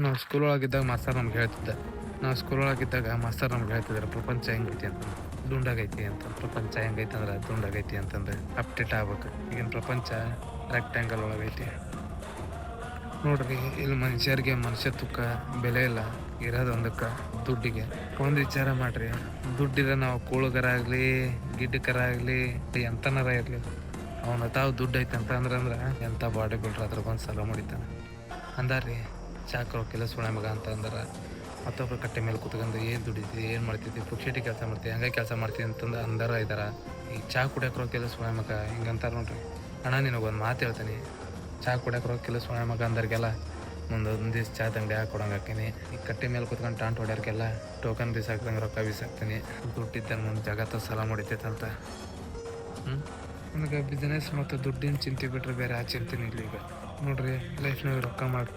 ನಾವು school ಒಳಗಿದ್ದಾಗ master ನಮ್ಗೆ ಹೇಳ್ತಿದ್ದ. ನಾವು ಸ್ಕೂಲ್ ಒಳಗಿದ್ದಾಗ ಮಾಸ್ತರ್ ನಮ್ಗೆ ಹೇಳ್ತಿದ್ದಾರೆ ಪ್ರಪಂಚ ಹೆಂಗೈತಿ ಅಂತ, ದುಂಡಾಗೈತಿ ಅಂತ. ಪ್ರಪಂಚ ಹೆಂಗೈತಿ ಅಂದ್ರೆ ದುಂಡಾಗೈತಿ ಅಂತಂದ್ರೆ ಅಪ್ಡೇಟ್ ಆಗ್ಬೇಕು. ಈಗಿನ ಪ್ರಪಂಚ ರೆಕ್ಟ್ಯಾಂಗಲ್ ಒಳಗೈತಿ ನೋಡ್ರಿ. ಇಲ್ಲಿ ಮನುಷ್ಯತ್ವಕ್ಕೆ ಬೆಲೆ ಇಲ್ಲ, ಇರೋದು ಒಂದಕ್ಕೆ ದುಡ್ಡಿಗೆ. ಒಂದು ವಿಚಾರ ಮಾಡ್ರಿ, ದುಡ್ಡಿದ್ರೆ ನಾವು ಕೂಳುಗರಾಗಲಿ ಗಿಡ್ಡಕರಾಗಲಿ ಎಂತನಾರ ಇರಲಿ, ಅವನ ತಾವು ದುಡ್ಡು ಐತೆ ಅಂತ ಅಂದ್ರೆ ಎಂಥ ಬಾಡಿ ಬಿಲ್ಡ್ರ್ ಅದ್ರ ಬಂದು ಸಲ ಮಾಡಿತಾನೆ ಅಂದಾರ್ರಿ. ಚಾಕ್ರೋ ಕೆಲಸ ಒಳ ಮಗ ಅಂತ ಅಂದ್ರೆ ಮತ್ತೊಬ್ಬರು ಕಟ್ಟೆ ಮೇಲೆ ಕೂತ್ಕೊಂಡು ಏನು ದುಡಿತೀವಿ, ಏನು ಮಾಡ್ತಿದ್ವಿ, ಪುಕ್ಷೇಟಿ ಕೆಲಸ ಮಾಡ್ತೀವಿ, ಹಂಗೆ ಕೆಲಸ ಮಾಡ್ತೀವಿ ಅಂತಂದು ಅಂದಾರ ಇದ್ದಾರ. ಈ ಚಾ ಕುಡಿಯೋಕ್ರೋ ಕೆಲಸ ಒಳ ಮಗ ಹಿಂಗಂತಾರೆ ನೋಡ್ರಿ. ಅಣ್ಣ ನಿನಗೊಂದು ಮಾತು ಹೇಳ್ತೀನಿ, ಚಾ ಕುಡಿಯೋಕ್ರೋ ಕೆಲಸ ಒಳ ಮಗ ಅಂದವ್ರಿಗೆಲ್ಲ ಮುಂದೊಂದು ದಿವ್ಸ ಚಾ ತಂಗಡಿ ಹಾಕೊಡಂಗೆ ಹಾಕ್ತೀನಿ. ಈ ಕಟ್ಟೆ ಮೇಲೆ ಕೂತ್ಕೊಂಡು ಟಾಂಟ್ ಹೊಡ್ಯೋರ್ಗೆಲ್ಲ ಟೋಕನ್ ಬೀಸಾಕ್ದಂಗೆ ರೊಕ್ಕ ಬೀಸಾಕ್ತೀನಿ. ದುಡ್ಡಿದ್ದ ಮುಂದೆ ಜಗತ್ತ ಸಲ ಮಾಡಿತೈತಂತ. ನನಗೆ ಬಿಸ್ನೆಸ್ ಮತ್ತು ದುಡ್ಡಿನ ಚಿಂತೆ ಬಿಟ್ಟರೆ ಬೇರೆ ಆ ಚಿಂತೆನೂ ಇಲ್ಲ ಈಗ. ನೋಡ್ರಿ, ಲೈಫ್ನಾಗ ರೊಕ್ಕ ಮಾಡಿ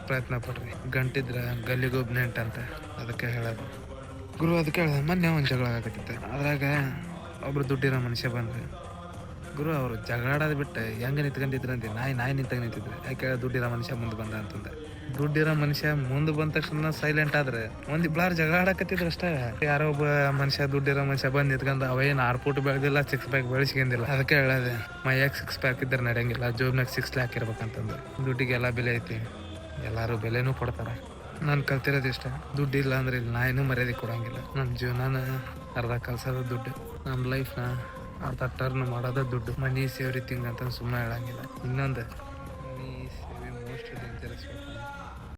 ಪ್ರಯತ್ನ ಪಡ್ರಿ. ಗಂಟಿದ್ರೆ ಗಲ್ಲಿಗೊಬ್ಬ ನೆಂಟ ಅಂತ ಅದಕ್ಕೆ ಹೇಳೋದು. ಗುರು ಅದಕ್ಕೆ ಹೇಳ್ದೆ, ಮೊನ್ನೆ ಒಂದು ಜಗಳ ಆಗತ್ತಿತ್ತು. ಅದ್ರಾಗ ಒಬ್ರು ದುಡ್ಡಿರೋ ಮನುಷ್ಯ ಬಂದ್ರೆ, ಗುರು ಅವರು ಜಗಳಾಡೋದು ಬಿಟ್ಟು ಹೆಂಗೆ ನಿಂತ್ಕೊಂಡಿದ್ರಂತೆ, ನಾಯಿ ನಿಂತಾಗ ನಿಂತಿದ್ರೆ. ಯಾಕೆ ದುಡ್ಡಿರೋ ಮನುಷ್ಯ ಮುಂದೆ ಬಂದ ಅಂತಂದೆ. ದುಡ್ಡಿರೋ ಮನುಷ್ಯ ಮುಂದೆ ಬಂದ ತಕ್ಷಣ ಸೈಲೆಂಟ್ ಆದ್ರೆ ಒಂದು ಇಬ್ಬರು ಜಗಳ ಆಡಕತ್ತಿದ್ರು ಅಷ್ಟೇ. ಯಾರೋ ಒಬ್ಬ ಮನುಷ್ಯ ದುಡ್ಡಿರೋ ಮನುಷ್ಯ ಬಂದು ನಿಂತ್ಕೊಂಡು ಅವೇನು 6 ಫೂಟ್ ಬೆಳೆದಿಲ್ಲ, 6 ಪ್ಯಾಕ್ ಬೆಳೆಸ್ಕೊಂಡಿಲ್ಲ. ಅದಕ್ಕೆ ಹೇಳೋದೆ, ಮೈಯಾಗ 6 ಪ್ಯಾಕ್ ಇದ್ರೆ ನಡೆಯಂಗಿಲ್ಲ, ಜೋಬ್ನಾಗ 6 ಲ್ಯಾಕ್ ಇರ್ಬೇಕಂತಂದು. ದುಡ್ಡಿಗೆಲ್ಲ ಬೆಲೆ ಐತಿ, ಎಲ್ಲರೂ ಬೆಲೆನೂ ಕೊಡ್ತಾರೆ. ನಾನು ಕಲ್ತಿರೋದು ಇಷ್ಟ, ದುಡ್ಡು ಇಲ್ಲ ಅಂದ್ರೆ ಇಲ್ಲಿ ನಾಯಿನೂ ಮರ್ಯಾದೆ ಕೊಡೋಂಗಿಲ್ಲ. ನಮ್ಮ ಜೀವನನ ಅರ್ಧ ಕಲ್ಸೋದು ದುಡ್ಡು, ನಮ್ಮ ಲೈಫ್ನ ಅರ್ಧ ಟರ್ನ್ ಮಾಡೋದು ದುಡ್ಡು. ಮನಿ ಸೇವ್ ಎವ್ರಿಥಿಂಗ್ ಅಂತ ಸುಮ್ಮನೆ ಹೇಳಂಗಿಲ್ಲ. ಇನ್ನೊಂದು